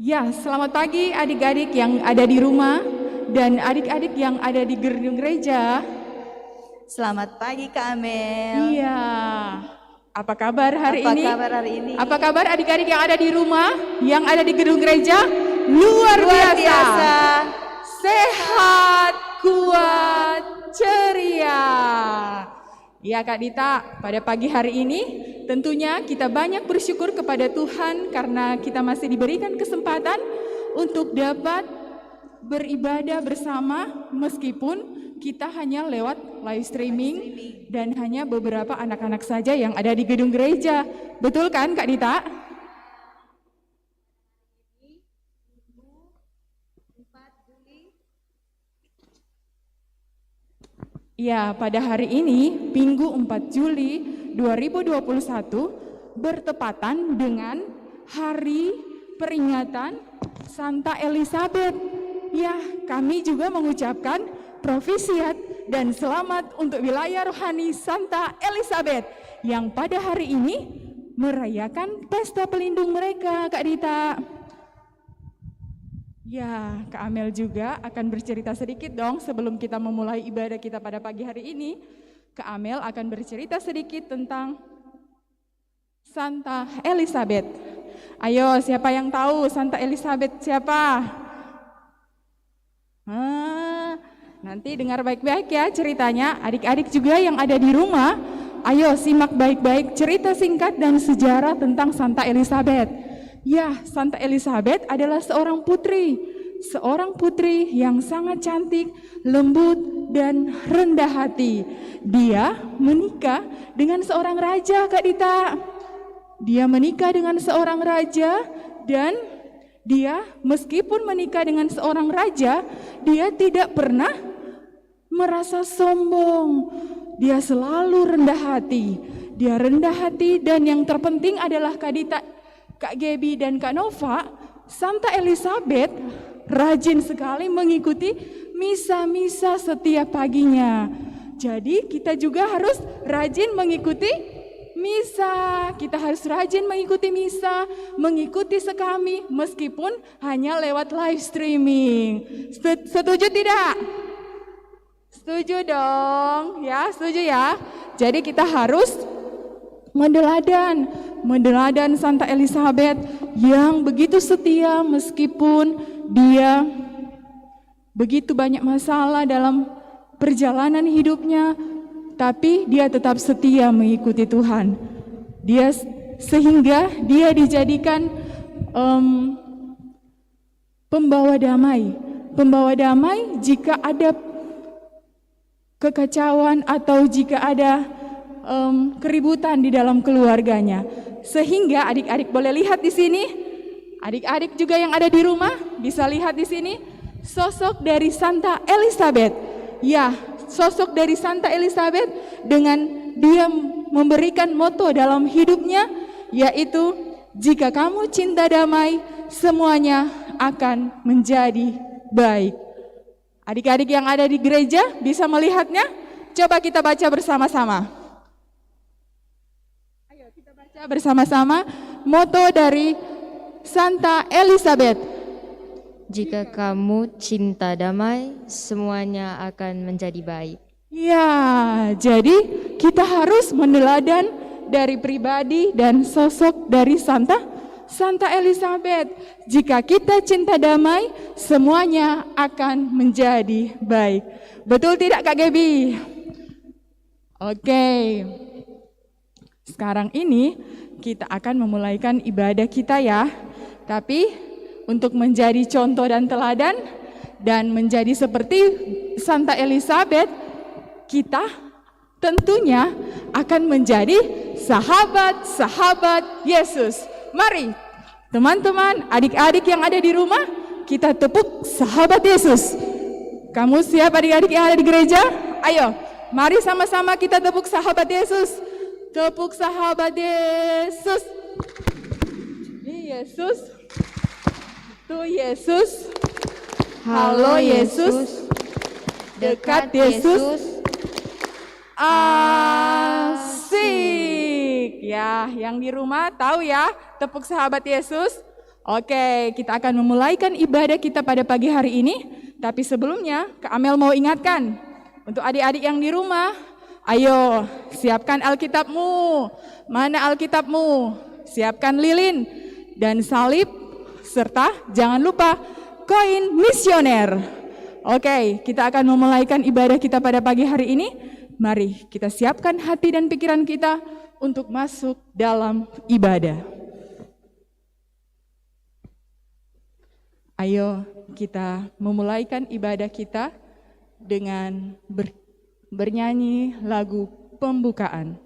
Ya, selamat pagi adik-adik yang ada di rumah dan adik-adik yang ada di gedung gereja. Selamat pagi Kak Amel. Iya, apa kabar hari ini? Apa kabar hari ini? Apa kabar adik-adik yang ada di rumah, yang ada di gedung gereja? Luar biasa. Sehat, kuat, ceria. Ya Kak Dita, pada pagi hari ini tentunya kita banyak bersyukur kepada Tuhan karena kita masih diberikan kesempatan untuk dapat beribadah bersama meskipun kita hanya lewat live streaming dan hanya beberapa anak-anak saja yang ada di gedung gereja. Betul kan Kak Dita? Ya, pada hari ini, Minggu 4 Juli 2021, bertepatan dengan hari peringatan Santa Elizabeth. Ya, kami juga mengucapkan profisiat dan selamat untuk wilayah rohani Santa Elizabeth yang pada hari ini merayakan pesta pelindung mereka, Kak Dita. Ya, Kak Amel juga akan bercerita sedikit dong sebelum kita memulai ibadah kita pada pagi hari ini. Kak Amel akan bercerita sedikit tentang Santa Elizabeth. Ayo, siapa yang tahu Santa Elizabeth siapa? Nanti dengar baik-baik ya ceritanya. Adik-adik juga yang ada di rumah, ayo simak baik-baik cerita singkat dan sejarah tentang Santa Elizabeth. Ya, Santa Elizabeth adalah seorang putri yang sangat cantik, lembut, dan rendah hati. Dia menikah dengan seorang raja, Kak Dita. Dia menikah dengan seorang raja dan dia meskipun menikah dengan seorang raja, dia tidak pernah merasa sombong. Dia selalu rendah hati. Dia rendah hati dan yang terpenting adalah Kak Dita, Kak Gebi dan Kak Nova, Santa Elizabeth rajin sekali mengikuti misa-misa setiap paginya. Jadi kita juga harus rajin mengikuti misa. Kita harus rajin mengikuti misa, mengikuti sekami meskipun hanya lewat live streaming. Setuju tidak? Setuju dong, ya setuju ya. Jadi kita harus Mendeladan Santa Elizabeth yang begitu setia meskipun dia begitu banyak masalah dalam perjalanan hidupnya, tapi dia tetap setia mengikuti Tuhan. Sehingga dia dijadikan pembawa damai jika ada kekacauan atau jika ada keributan di dalam keluarganya. Sehingga adik-adik boleh lihat di sini, adik-adik juga yang ada di rumah bisa lihat di sini sosok dari Santa Elizabeth. Ya, sosok dari Santa Elizabeth dengan dia memberikan moto dalam hidupnya, yaitu jika kamu cinta damai, semuanya akan menjadi baik. Adik-adik yang ada di gereja bisa melihatnya. Coba kita baca bersama-sama. Bersama-sama moto dari Santa Elizabeth. Jika kamu cinta damai, semuanya akan menjadi baik. Ya, jadi kita harus meneladan dari pribadi dan sosok dari Santa Elizabeth. Jika kita cinta damai, semuanya akan menjadi baik. Betul tidak Kak Gebi? Oke. Sekarang ini kita akan memulaikan ibadah kita ya. Tapi untuk menjadi contoh dan teladan dan menjadi seperti Santa Elizabeth, kita tentunya akan menjadi sahabat-sahabat Yesus. Mari teman-teman, adik-adik yang ada di rumah, kita tepuk sahabat Yesus. Kamu siap adik-adik yang ada di gereja? Ayo, mari sama-sama kita tepuk sahabat Yesus. Tepuk sahabat Yesus. Yesus. Tuh Yesus. Halo Yesus. Dekat Yesus. Asik. Ya, yang di rumah tahu ya, tepuk sahabat Yesus. Oke, kita akan memulaikan ibadah kita pada pagi hari ini. Tapi sebelumnya, Kak Amel mau ingatkan untuk adik-adik yang di rumah, ayo siapkan Alkitabmu. Mana Alkitabmu? Siapkan lilin dan salib, serta jangan lupa koin misioner. Oke, kita akan memulaikan ibadah kita pada pagi hari ini. Mari kita siapkan hati dan pikiran kita untuk masuk dalam ibadah. Ayo kita memulaikan ibadah kita dengan bernyanyi lagu pembukaan.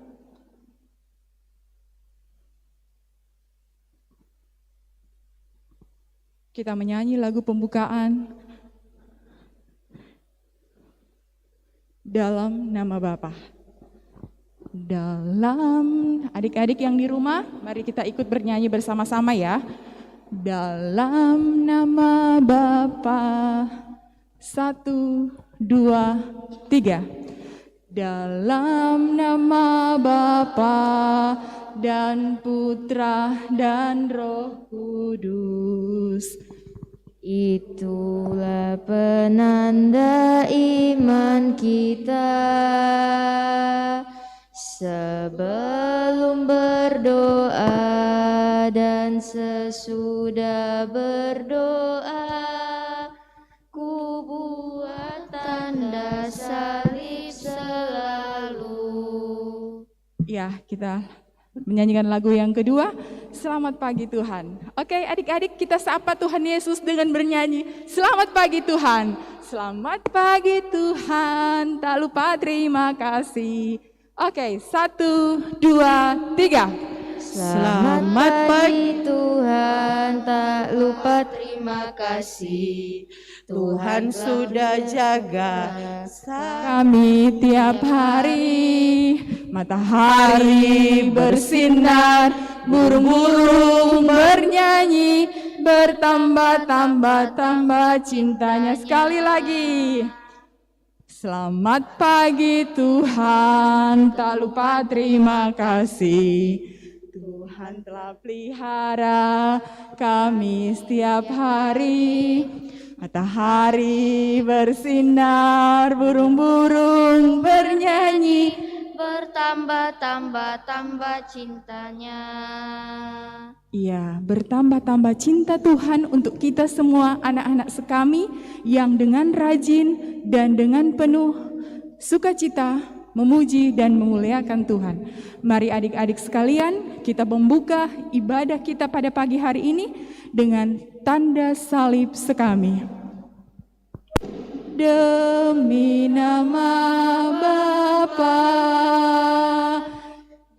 Kita menyanyi lagu pembukaan dalam nama Bapa. Dalam, adik-adik yang di rumah, mari kita ikut bernyanyi bersama-sama ya. Dalam nama Bapa, 1, 2, 3. Dalam nama Bapa dan Putra dan Roh Kudus. Itulah penanda iman kita sebelum berdoa dan sesudah berdoa. Ku buat tanda salib selalu. Ya, kita menyanyikan lagu yang kedua, Selamat Pagi Tuhan. Oke, adik-adik, kita sapa Tuhan Yesus dengan bernyanyi, Selamat Pagi Tuhan. Selamat pagi Tuhan, tak lupa terima kasih. Oke, 1, 2, 3. Selamat pagi Tuhan, tak lupa terima kasih. Tuhan sudah jaga Kami tiap hari, matahari bersinar, burung-burung bernyanyi, bertambah-tambah cintanya. Sekali lagi. Selamat pagi Tuhan, tak lupa terima kasih. Tuhan telah pelihara kami setiap hari. Matahari bersinar, burung-burung bernyanyi, Bertambah-tambah cintanya. Iya, bertambah-tambah cinta Tuhan untuk kita semua anak-anak sekami yang dengan rajin dan dengan penuh sukacita memuji dan memuliakan Tuhan. Mari adik-adik sekalian, kita membuka ibadah kita pada pagi hari ini dengan tanda salib sekami. Demi nama Bapa,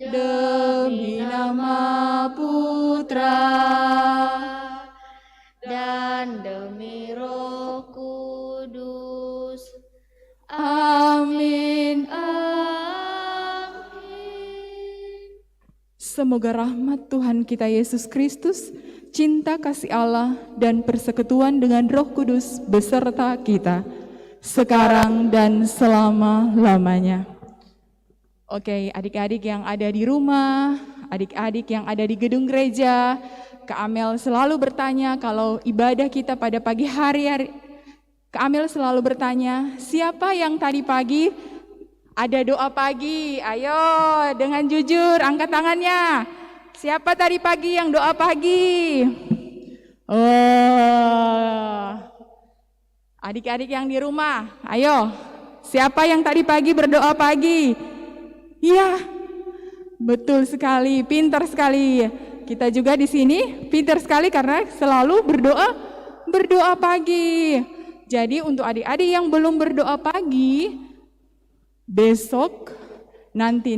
demi nama Putra, Dan demi Roh Kudus. amin. Semoga rahmat Tuhan kita Yesus Kristus, cinta kasih Allah, dan persekutuan dengan Roh Kudus beserta kita, sekarang dan selama-lamanya. Oke, adik-adik yang ada di rumah, adik-adik yang ada di gedung gereja, Kak Amel selalu bertanya kalau ibadah kita pada pagi hari, Kak Amel selalu bertanya, siapa yang tadi pagi ada doa pagi? Ayo dengan jujur angkat tangannya. Siapa tadi pagi yang doa pagi? Oh, adik-adik yang di rumah, ayo. Siapa yang tadi pagi berdoa pagi? Iya, betul sekali, pintar sekali. Kita juga di sini pintar sekali karena selalu berdoa pagi. Jadi untuk adik-adik yang belum berdoa pagi, besok nanti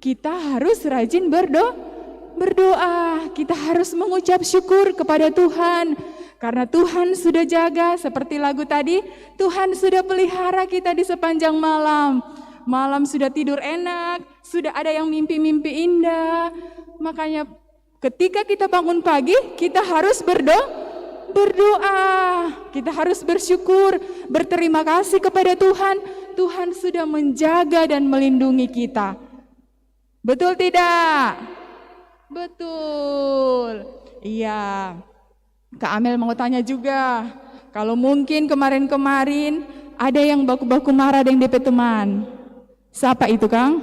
kita harus rajin berdoa. Kita harus mengucap syukur kepada Tuhan karena Tuhan sudah jaga seperti lagu tadi. Tuhan sudah pelihara kita di sepanjang malam. Malam sudah tidur enak, sudah ada yang mimpi-mimpi indah. Makanya ketika kita bangun pagi, kita harus berdoa. Kita harus bersyukur, berterima kasih kepada Tuhan. Tuhan sudah menjaga dan melindungi kita. Betul tidak? Betul. Iya, Kak Amel mau tanya juga. Kalau mungkin kemarin-kemarin ada yang baku-baku marah dengan DP teman. Siapa itu, Kang?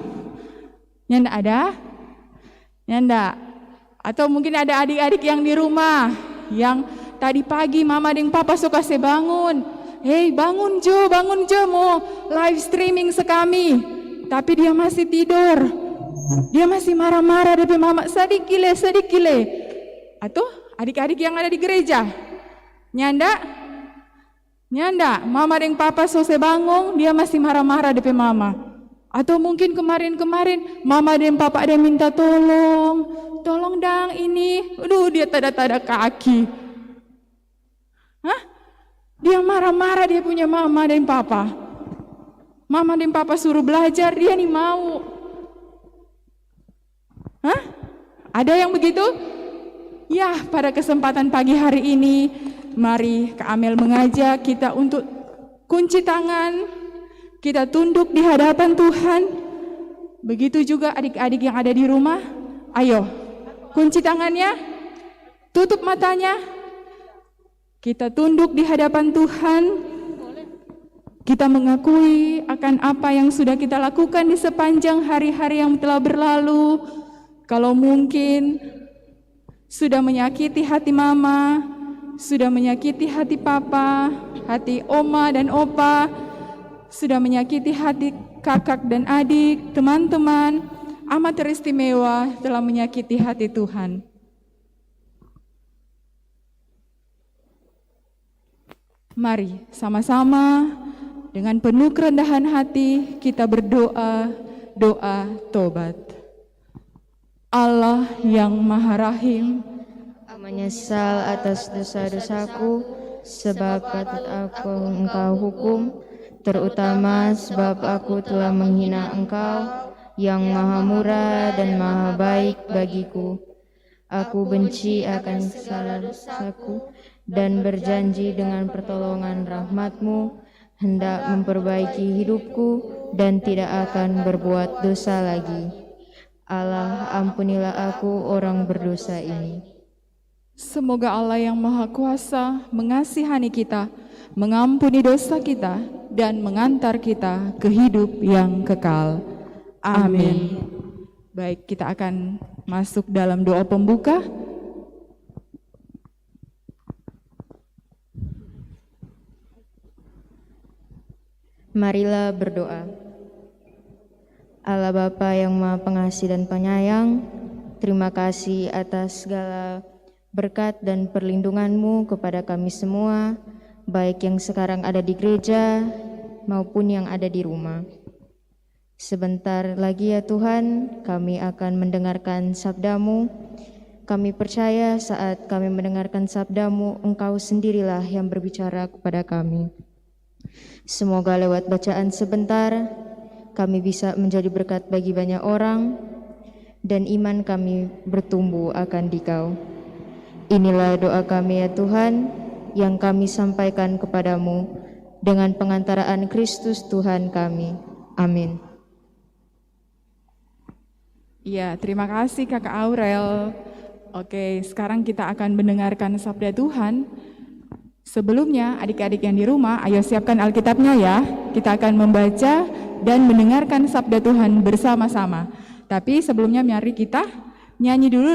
Nyanda ada? Nyanda. Atau mungkin ada adik-adik yang di rumah yang tadi pagi mama dan papa suka bangun. Hei, bangun Jo, mau live streaming sekami. Tapi dia masih tidur. Dia masih marah-marah DP mama, sedikile. Atau adik-adik yang ada di gereja. Nyanda, mama dan papa selesai bangun, dia masih marah-marah DP mama. Atau mungkin kemarin-kemarin mama dan papa ada minta tolong dang ini. Aduh, dia tada-tada kaki. Hah? Dia marah-marah dia punya mama dan papa. Mama dan papa suruh belajar, dia nih mau. Hah? Ada yang begitu? Ya, pada kesempatan pagi hari ini, mari Kak Amel mengajak kita untuk kunci tangan, kita tunduk di hadapan Tuhan. Begitu juga adik-adik yang ada di rumah. Ayo, kunci tangannya, tutup matanya. Kita tunduk di hadapan Tuhan. Kita mengakui akan apa yang sudah kita lakukan di sepanjang hari-hari yang telah berlalu. Kalau mungkin sudah menyakiti hati mama, sudah menyakiti hati papa, hati oma dan opa, sudah menyakiti hati kakak dan adik, teman-teman, amat teristimewa telah menyakiti hati Tuhan. Mari sama-sama dengan penuh kerendahan hati kita berdoa, doa tobat. Allah yang Maha Rahim, Menyesal atas dosa-dosaku, sebab patut aku Engkau hukum, terutama sebab aku telah menghina Engkau, yang Maha Murah dan Maha Baik bagiku. Aku benci akan segala dosaku, dan berjanji dengan pertolongan rahmat-Mu, hendak memperbaiki hidupku, dan tidak akan berbuat dosa lagi. Allah, ampunilah aku orang berdosa ini. semoga Allah yang Maha Kuasa mengasihani kita, mengampuni dosa kita, dan mengantar kita ke hidup yang kekal. Amin. Baik, kita akan masuk dalam doa pembuka. Marilah berdoa. Allah Bapa yang Maha Pengasih dan Penyayang, terima kasih atas segala berkat dan perlindungan-Mu kepada kami semua, baik yang sekarang ada di gereja maupun yang ada di rumah. Sebentar lagi ya Tuhan, kami akan mendengarkan sabda-Mu. Kami percaya saat kami mendengarkan sabda-Mu, Engkau sendirilah yang berbicara kepada kami. Semoga lewat bacaan sebentar, kami bisa menjadi berkat bagi banyak orang, dan iman kami bertumbuh akan Dikau. Inilah doa kami ya Tuhan, yang kami sampaikan kepadamu, dengan pengantaraan Kristus Tuhan kami. Amin. Ya, terima kasih Kakak Aurel. Oke, sekarang kita akan mendengarkan sabda Tuhan. Sebelumnya, adik-adik yang di rumah, ayo siapkan Alkitabnya ya. Kita akan membaca dan mendengarkan sabda Tuhan bersama-sama. Tapi sebelumnya mari kita nyanyi dulu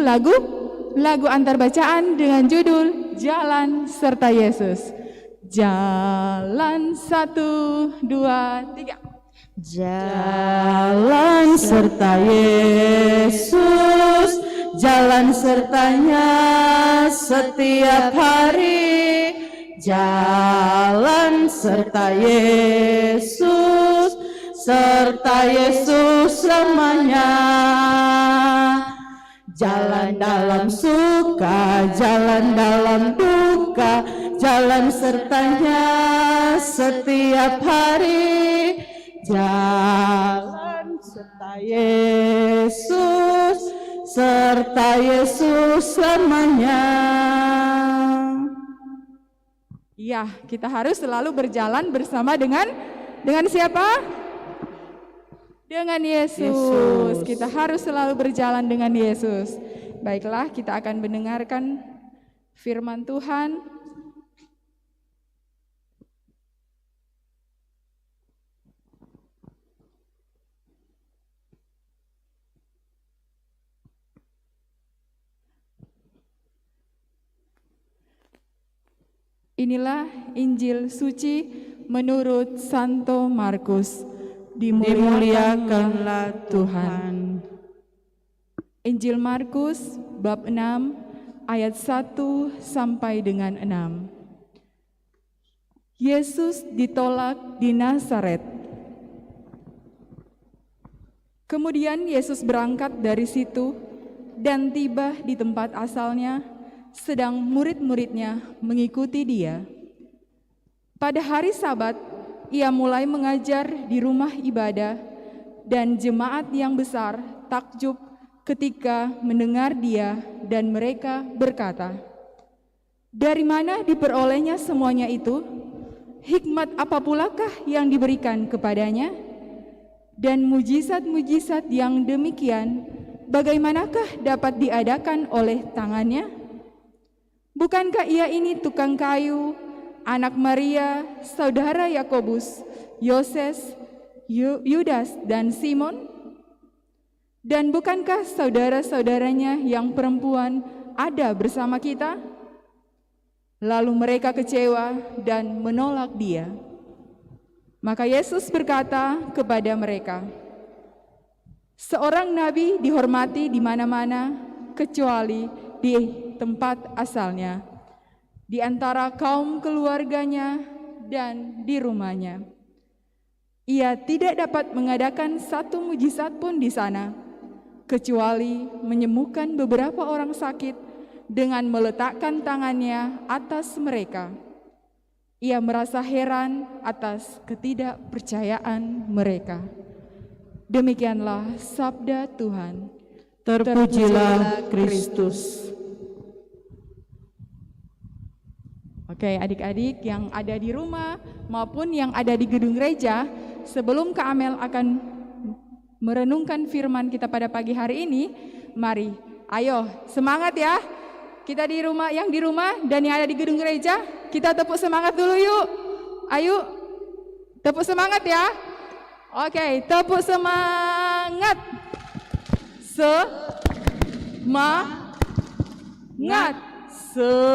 lagu antar bacaan dengan judul Jalan Serta Yesus. Jalan 1, 2, 3. Jalan serta Yesus, jalan sertanya setiap hari. Jalan serta Yesus selamanya. Jalan dalam suka, jalan dalam duka, jalan sertanya setiap hari. Jalan serta Yesus selamanya. Ya, kita harus selalu berjalan bersama dengan siapa? Dengan Yesus. Kita harus selalu berjalan dengan Yesus. Baiklah, kita akan mendengarkan Firman Tuhan. Inilah Injil suci menurut Santo Markus. Dimuliakanlah Tuhan. Injil Markus bab 6 ayat 1 sampai dengan 6. Yesus ditolak di Nazaret. Kemudian Yesus berangkat dari situ dan tiba di tempat asalnya, sedang murid-muridnya mengikuti dia. Pada hari Sabat, ia mulai mengajar di rumah ibadah, dan jemaat yang besar takjub ketika mendengar dia, dan mereka berkata, "Dari mana diperolehnya semuanya itu? Hikmat apa pulakah yang diberikan kepadanya? Dan mujizat-mujizat yang demikian, bagaimanakah dapat diadakan oleh tangannya? Bukankah ia ini tukang kayu, anak Maria, saudara Yakobus, Yoses, Yudas, dan Simon? Dan bukankah saudara-saudaranya yang perempuan ada bersama kita?" Lalu mereka kecewa dan menolak dia. Maka Yesus berkata kepada mereka, "Seorang nabi dihormati di mana-mana kecuali di tempat asalnya, di antara kaum keluarganya dan di rumahnya. Ia tidak dapat mengadakan satu mujizat pun di sana, kecuali menyembuhkan beberapa orang sakit dengan meletakkan tangannya atas mereka." Ia merasa heran atas ketidakpercayaan mereka. Demikianlah sabda Tuhan. Terpujilah Kristus. Oke, adik-adik yang ada di rumah maupun yang ada di gedung gereja, sebelum Kak Amel akan merenungkan firman kita pada pagi hari ini, mari, ayo semangat ya. Kita di rumah, yang di rumah dan yang ada di gedung gereja, kita tepuk semangat dulu yuk. Ayo, tepuk semangat ya. Oke, tepuk semangat. Semangat. Semangat.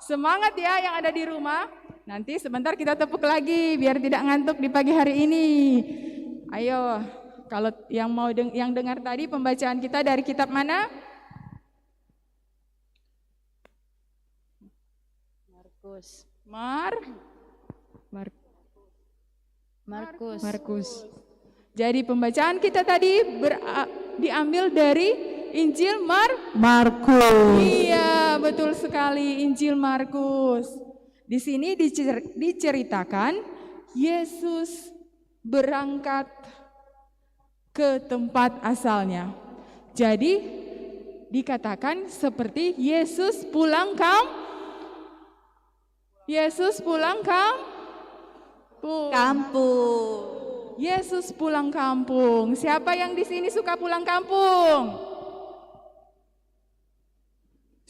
Semangat ya yang ada di rumah. Nanti sebentar kita tepuk lagi biar tidak ngantuk di pagi hari ini. Ayo, kalau yang mau yang dengar tadi pembacaan kita dari kitab mana? Markus. Jadi pembacaan kita tadi diambil dari Injil Markus. Iya, betul sekali, Injil Markus. Di sini diceritakan Yesus berangkat ke tempat asalnya. Jadi dikatakan seperti Yesus pulang kampung. Yesus pulang kampung. Yesus pulang kampung. Siapa yang di sini suka pulang kampung?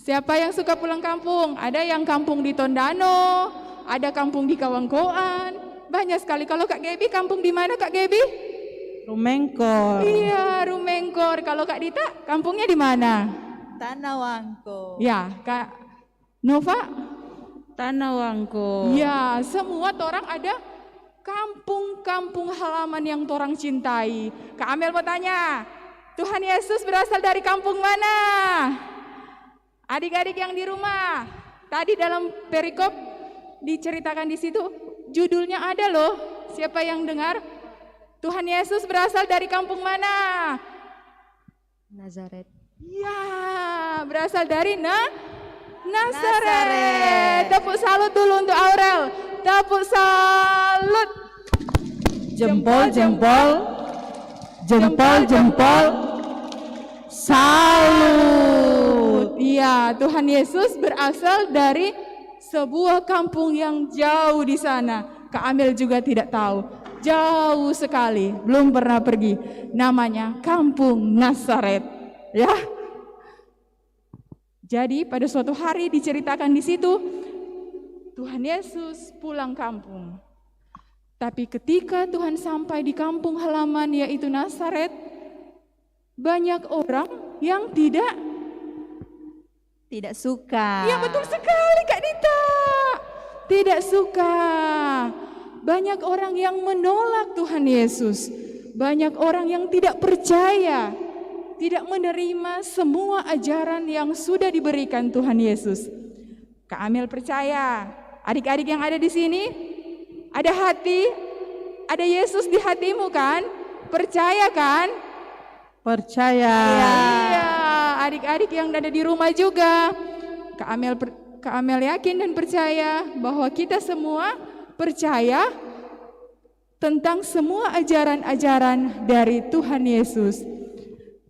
Siapa yang suka pulang kampung? Ada yang kampung di Tondano, ada kampung di Kawangkoan. Banyak sekali. Kalau Kak Gebi kampung di mana Kak Gebi? Rumengkor. Iya, Rumengkor. Kalau Kak Dita kampungnya di mana? Tanah Wangko. Ya, Kak Nova? Tanah Wangko. Ya, semua orang ada kampung-kampung halaman yang torang cintai. Kak Amel mau tanya, Tuhan Yesus berasal dari kampung mana? Adik-adik yang di rumah, tadi dalam perikop diceritakan di situ, judulnya ada loh. Siapa yang dengar? Tuhan Yesus berasal dari kampung mana? Nazaret. Ya, berasal dari Nazaret. Tepuk salut dulu untuk Aurel. Tepuk salut. Jempol. Salut. Iya, Tuhan Yesus berasal dari sebuah kampung yang jauh di sana. Kak Amel juga tidak tahu. Jauh sekali, belum pernah pergi. Namanya Kampung Nazaret. Ya. Jadi pada suatu hari diceritakan di situ, Tuhan Yesus pulang kampung. Tapi ketika Tuhan sampai di kampung halaman yaitu Nazaret, banyak orang yang tidak suka. Iya betul sekali Kak Dita. Tidak suka. Banyak orang yang menolak Tuhan Yesus. Banyak orang yang tidak percaya, tidak menerima semua ajaran yang sudah diberikan Tuhan Yesus. Kak Amel percaya, adik-adik yang ada di sini, ada hati, ada Yesus di hatimu kan? Percaya kan? Percaya. Iya, adik-adik yang ada di rumah juga. Kak Amel yakin dan percaya bahwa kita semua percaya tentang semua ajaran-ajaran dari Tuhan Yesus.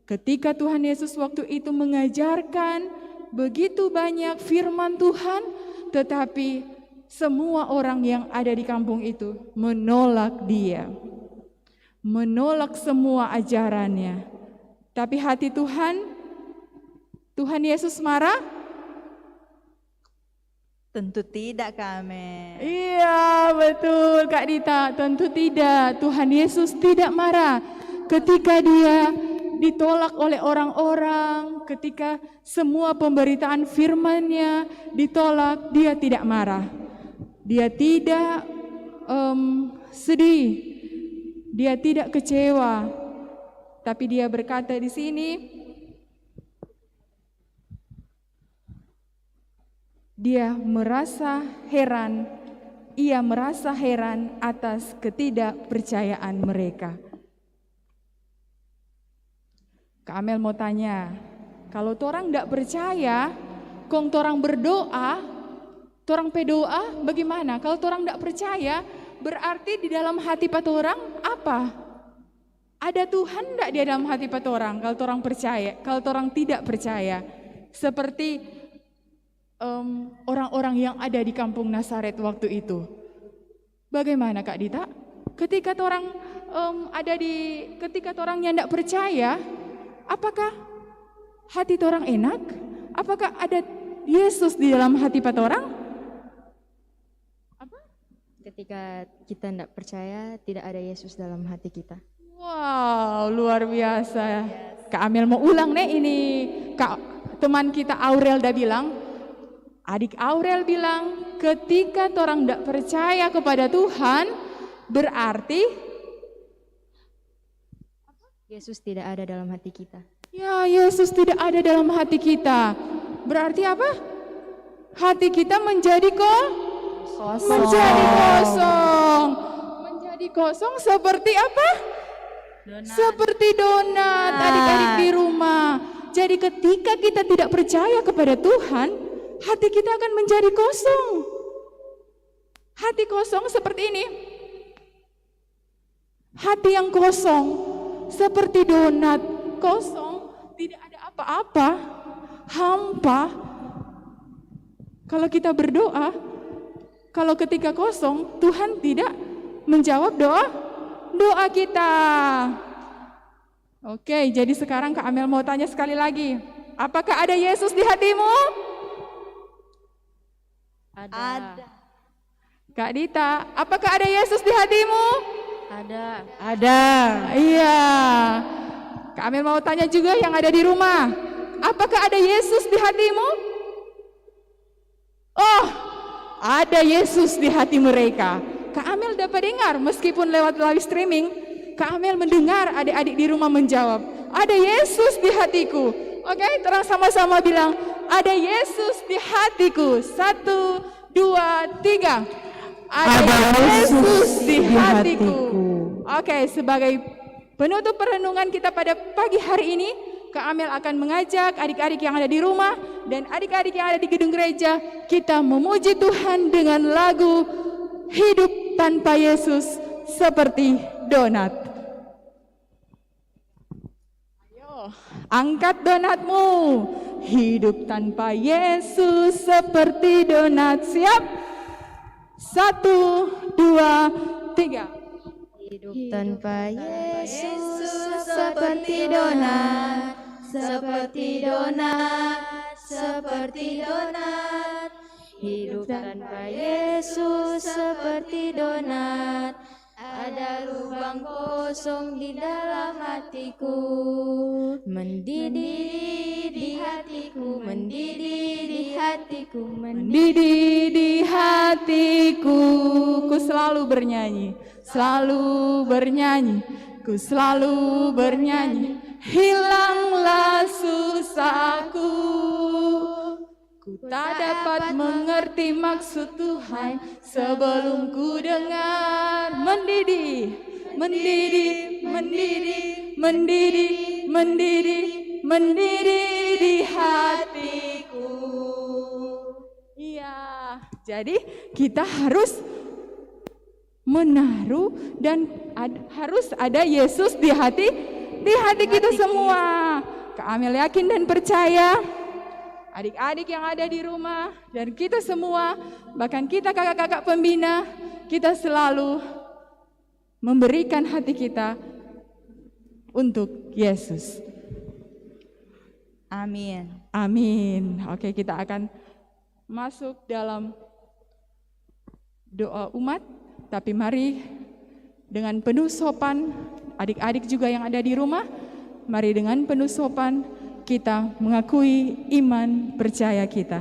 Ketika Tuhan Yesus waktu itu mengajarkan begitu banyak firman Tuhan, tetapi semua orang yang ada di kampung itu menolak dia. Menolak semua ajarannya. Tapi hati Tuhan Yesus marah? Tentu tidak kami. Iya betul Kak Dita, tentu tidak. Tuhan Yesus tidak marah ketika dia ditolak oleh orang-orang, ketika semua pemberitaan firman-Nya ditolak, dia tidak marah. Dia tidak sedih, dia tidak kecewa, tapi dia berkata di sini, ia merasa heran atas ketidakpercayaan mereka. Kak Amel mau tanya, kalau torang tidak percaya, kong torang berdoa, torang pedoa bagaimana? Kalau torang tidak percaya, berarti di dalam hati patorang apa? Ada Tuhan tidak di dalam hati patorang? Kalau torang percaya, kalau torang tidak percaya, seperti orang-orang yang ada di kampung Nazaret waktu itu. Bagaimana Kak Dita? Ketika torang ketika torangnya tidak percaya, apakah hati torang enak? Apakah ada Yesus di dalam hati patorang? Apa? Ketika kita tidak percaya, tidak ada Yesus dalam hati kita. Wow, luar biasa. Kak Amel mau ulang nih ini. Teman kita Aurel dah bilang, adik Aurel bilang, ketika torang tidak percaya kepada Tuhan, berarti Yesus tidak ada dalam hati kita. ya, Yesus tidak ada dalam hati kita. Berarti apa? Hati kita menjadi kosong. Menjadi kosong. Menjadi kosong seperti apa? Donat. Seperti donat, adik-adik di rumah. Jadi ketika kita tidak percaya kepada Tuhan, hati kita akan menjadi kosong. Hati kosong seperti ini. Hati yang kosong seperti donat, kosong, tidak ada apa-apa, hampa. Kalau kita berdoa, kalau ketika kosong, Tuhan tidak menjawab doa kita. Oke, jadi sekarang Kak Amel mau tanya sekali lagi. Apakah ada Yesus di hatimu? Ada. Kak Dita, apakah ada Yesus di hatimu? Ada. Iya. Kak Amel mau tanya juga yang ada di rumah. Apakah ada Yesus di hatimu? Oh, ada Yesus di hati mereka. Kak Amel dapat dengar meskipun lewat live streaming. Kak Amel mendengar adik-adik di rumah menjawab, ada Yesus di hatiku. Oke, terang sama-sama bilang, ada Yesus di hatiku. 1, 2, 3. Ada Yesus di hatiku. Oke, sebagai penutup perenungan kita pada pagi hari ini, Kak Amel akan mengajak adik-adik yang ada di rumah dan adik-adik yang ada di gedung gereja, kita memuji Tuhan dengan lagu Hidup Tanpa Yesus Seperti Donat. Ayo, angkat donatmu. Hidup tanpa Yesus seperti donat. Siap? 1, 2, 3. Hidup tanpa Yesus seperti donat, seperti donat, seperti donat. Hidup tanpa Yesus seperti donat. Ada lubang kosong di dalam hatiku, mendidih di hatiku, mendidih di hatiku, Mendidih di hatiku. Ku selalu bernyanyi, selalu bernyanyi, ku selalu bernyanyi. Hilanglah susahku. Ku tak dapat mengerti maksud Tuhan sebelum ku dengar. Mendidih, mendidih, mendidih, mendidih, mendidih, mendidih di hatiku. Iya, jadi kita harus menaruh dan harus ada Yesus di hati kita semua. Kak Amel yakin dan percaya, adik-adik yang ada di rumah dan kita semua, bahkan kita kakak-kakak pembina, kita selalu memberikan hati kita untuk Yesus. Amin. Amin. Oke, kita akan masuk dalam doa umat, tapi mari dengan penuh sopan, adik-adik juga yang ada di rumah, mari dengan penuh sopan kita mengakui iman percaya kita.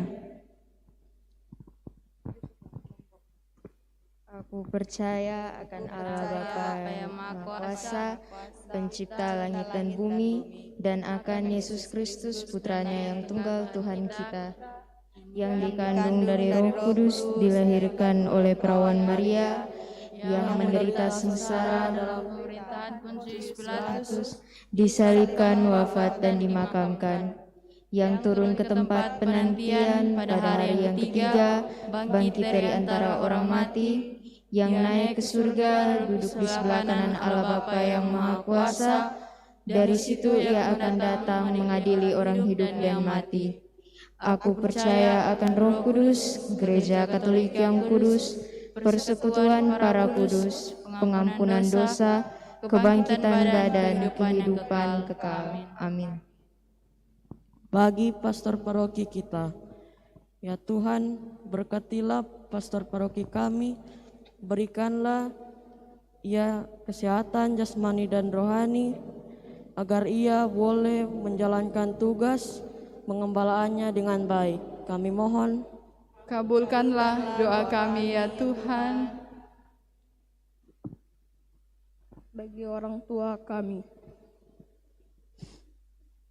Aku percaya akan Allah Bapa yang Maha Kuasa, pencipta langit dan bumi, dan akan Yesus Kristus putranya yang tunggal Tuhan kita, yang dikandung dari Roh Kudus, dilahirkan oleh perawan Maria, yang menderita sengsara dalam pemerintahan Pontius Pilatus, disalibkan, wafat dan dimakamkan, yang turun ke tempat penantian pada hari yang ketiga, bangkit dari antara orang mati, yang naik ke surga, duduk di sebelah kanan Allah Bapa yang Maha Kuasa. Dari situ Ia akan datang mengadili orang hidup dan mati. Aku percaya akan Roh Kudus, Gereja Katolik yang kudus, persekutuan para kudus, pengampunan dosa, kebangkitan badan, kehidupan kekal. Amin. Bagi pastor paroki kita, ya Tuhan, berkatilah pastor paroki kami, berikanlah ia kesehatan jasmani dan rohani, agar ia boleh menjalankan tugas pengembalaannya dengan baik. Kami mohon, Kabulkanlah doa kami ya Tuhan. Bagi orang tua kami,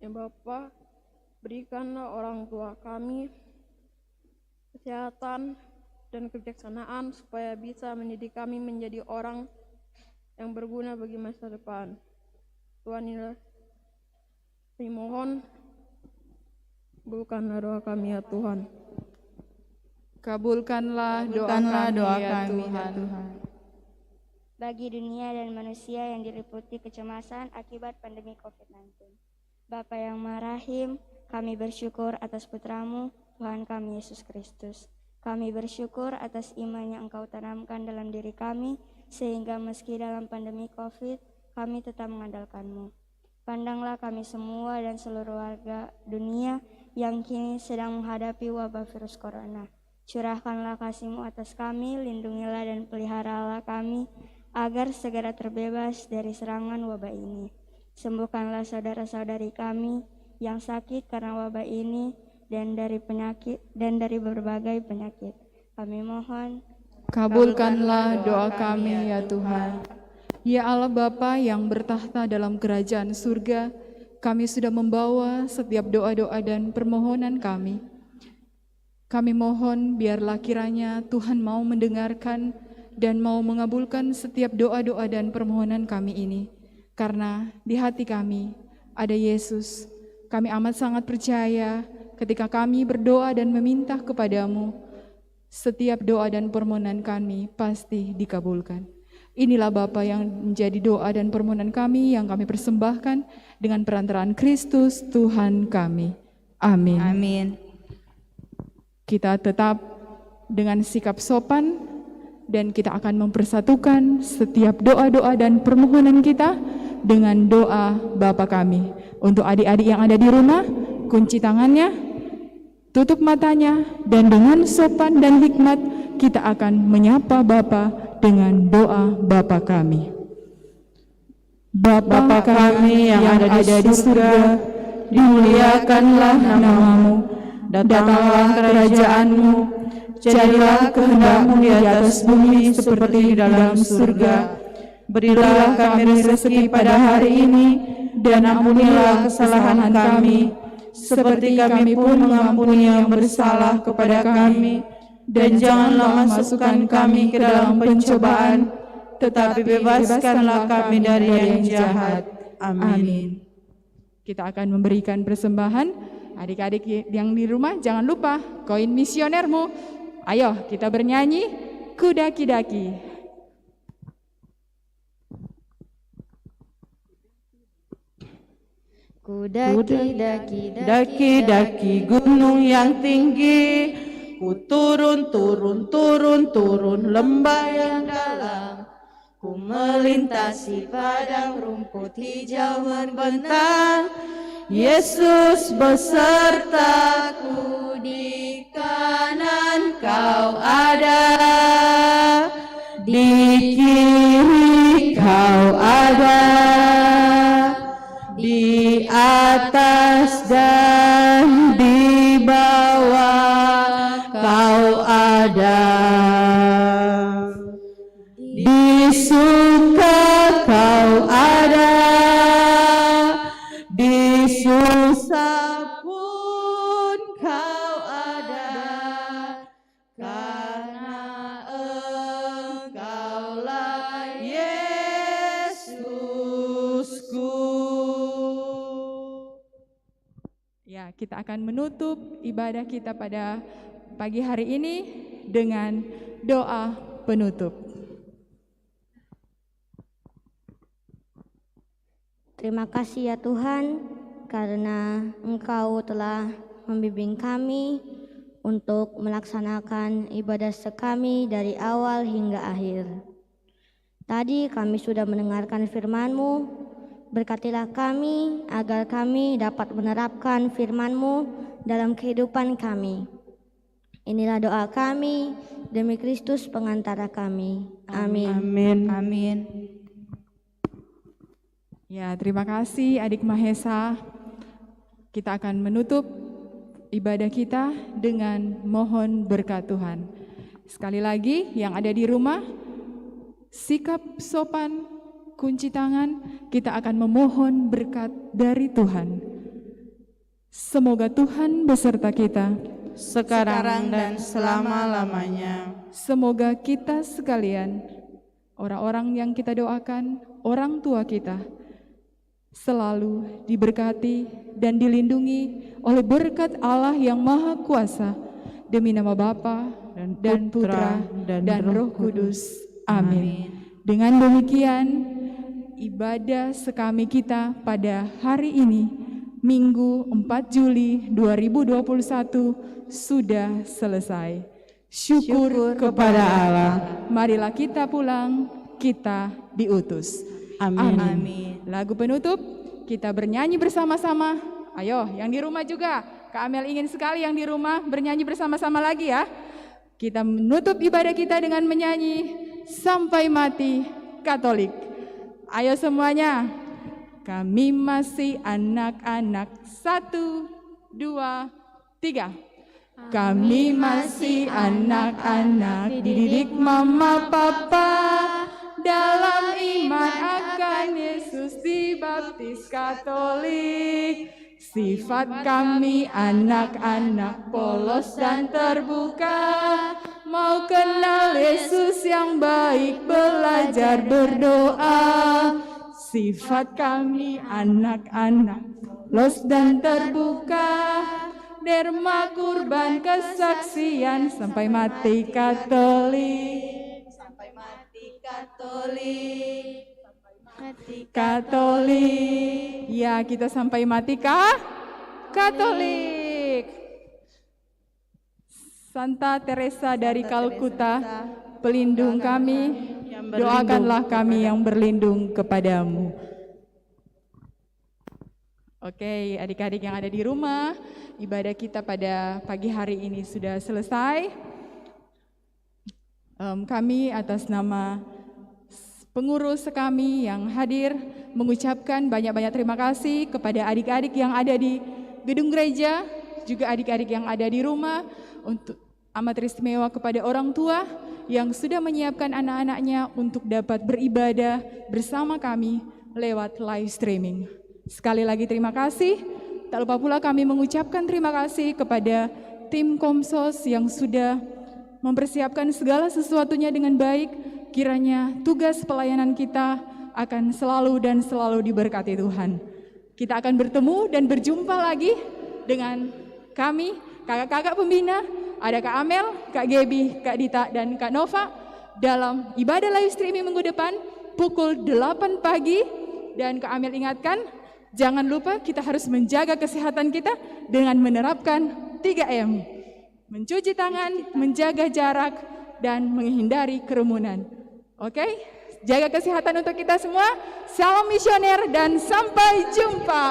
ya Bapa, berikanlah orang tua kami kesehatan dan kebijaksanaan supaya bisa mendidik kami menjadi orang yang berguna bagi masa depan. Tuhan, inilah kami mohon, kabulkanlah doa kami ya Tuhan. Kabulkanlah doa kami ya Tuhan. Bagi dunia dan manusia yang diliputi kecemasan akibat pandemi COVID-19. Bapa yang Maha Rahim, kami bersyukur atas putramu, Tuhan kami Yesus Kristus. Kami bersyukur atas iman yang Engkau tanamkan dalam diri kami, sehingga meski dalam pandemi COVID, kami tetap mengandalkan-Mu. Pandanglah kami semua dan seluruh warga dunia yang kini sedang menghadapi wabah virus corona. Curahkanlah kasih-Mu atas kami, lindungilah dan peliharalah kami, agar segera terbebas dari serangan wabah ini. Sembuhkanlah saudara-saudari kami yang sakit karena wabah ini dan dari berbagai penyakit. Kami mohon, Kabulkanlah doa kami ya Tuhan. Ya Allah Bapa yang bertahta dalam kerajaan surga, kami sudah membawa setiap doa-doa dan permohonan kami. Kami mohon biarlah kiranya Tuhan mau mendengarkan dan mau mengabulkan setiap doa-doa dan permohonan kami ini. Karena di hati kami ada Yesus. Kami amat sangat percaya ketika kami berdoa dan meminta kepadamu, setiap doa dan permohonan kami pasti dikabulkan. Inilah Bapa yang menjadi doa dan permohonan kami yang kami persembahkan dengan perantaraan Kristus Tuhan kami. Amin. Amin. Kita tetap dengan sikap sopan dan kita akan mempersatukan setiap doa-doa dan permohonan kita dengan doa Bapa kami. Untuk adik-adik yang ada di rumah, kunci tangannya, tutup matanya, dan dengan sopan dan hikmat kita akan menyapa Bapa dengan doa Bapa kami. Bapa kami yang ada di surga, dimuliakanlah namamu, datanglah kerajaan-Mu, jadilah kehendak-Mu di atas bumi seperti di dalam surga. Berilah kami rezeki pada hari ini, dan ampunilah kesalahan kami, seperti kami pun mengampuni yang bersalah kepada kami. Dan janganlah masukkan kami ke dalam pencobaan, tetapi bebaskanlah kami dari yang jahat. Amin. Kita akan memberikan persembahan. Adik-adik yang di rumah, jangan lupa koin misionermu. Ayo kita bernyanyi Kudaki-daki. Daki-daki gunung yang tinggi, ku turun lembah yang dalam, ku melintasi padang rumput hijau membentang. Yesus besertaku, di kanan kau ada, di kiri kau ada, di atas dan di bawah kau ada, di suka kau ada, di susah pun kau ada, karena Engkaulah Yesusku. Ya, kita akan menutup ibadah kita pada pagi hari ini dengan doa penutup. Terima kasih ya Tuhan, karena Engkau telah membimbing kami untuk melaksanakan ibadah kami dari awal hingga akhir. Tadi kami sudah mendengarkan firman-Mu, berkatilah kami agar kami dapat menerapkan firman-Mu dalam kehidupan kami. Inilah doa kami demi Kristus pengantara kami. Amin. Amin. Ya, terima kasih Adik Mahesa. Kita akan menutup ibadah kita dengan mohon berkat Tuhan. Sekali lagi yang ada di rumah, sikap sopan, kunci tangan, kita akan memohon berkat dari Tuhan. Semoga Tuhan beserta kita Sekarang dan selama-lamanya. Semoga kita sekalian, orang-orang yang kita doakan, orang tua kita, selalu diberkati dan dilindungi oleh berkat Allah yang Maha Kuasa, demi nama Bapa dan Putra dan Roh Kudus. Amin. Dengan demikian, ibadah sekami kita pada hari ini, Minggu 4 Juli 2021 sudah selesai. Syukur kepada Allah. Marilah kita pulang, kita diutus. Amin. Lagu penutup kita bernyanyi bersama-sama. Ayo, yang di rumah juga. Kak Amel ingin sekali yang di rumah bernyanyi bersama-sama lagi ya. Kita menutup ibadah kita dengan menyanyi Sampai Mati Katolik. Ayo semuanya. Kami masih anak-anak. 1, 2, 3. Kami masih anak-anak, dididik mama papa dalam iman akan Yesus, dibaptis Katolik. Sifat kami anak-anak polos dan terbuka, mau kenal Yesus yang baik, belajar berdoa. Sifat kami anak-anak polos dan terbuka, derma kurban kesaksian sampai mati Katolik. Katolik. Ya, kita sampai mati Katolik. Santa Teresa dari Kalkuta, pelindung kami, doakanlah kami yang berlindung kepadamu. Oke, adik-adik yang ada di rumah, ibadah kita pada pagi hari ini sudah selesai. Kami atas nama pengurus kami yang hadir mengucapkan banyak-banyak terima kasih kepada adik-adik yang ada di gedung gereja, juga adik-adik yang ada di rumah, untuk amat istimewa kepada orang tua yang sudah menyiapkan anak-anaknya untuk dapat beribadah bersama kami lewat live streaming. Sekali lagi terima kasih. Tak lupa pula kami mengucapkan terima kasih kepada tim Komsos yang sudah mempersiapkan segala sesuatunya dengan baik. Kiranya tugas pelayanan kita akan selalu dan selalu diberkati Tuhan. Kita akan bertemu dan berjumpa lagi dengan kami, kakak-kakak pembina, ada Kak Amel, Kak Gebi, Kak Dita, dan Kak Nova dalam ibadah live streaming minggu depan pukul 8 pagi. Dan Kak Amel ingatkan, jangan lupa kita harus menjaga kesehatan kita dengan menerapkan 3M. Mencuci tangan, menjaga jarak, dan menghindari kerumunan. Oke, jaga kesehatan untuk kita semua. Salam misioner dan sampai jumpa.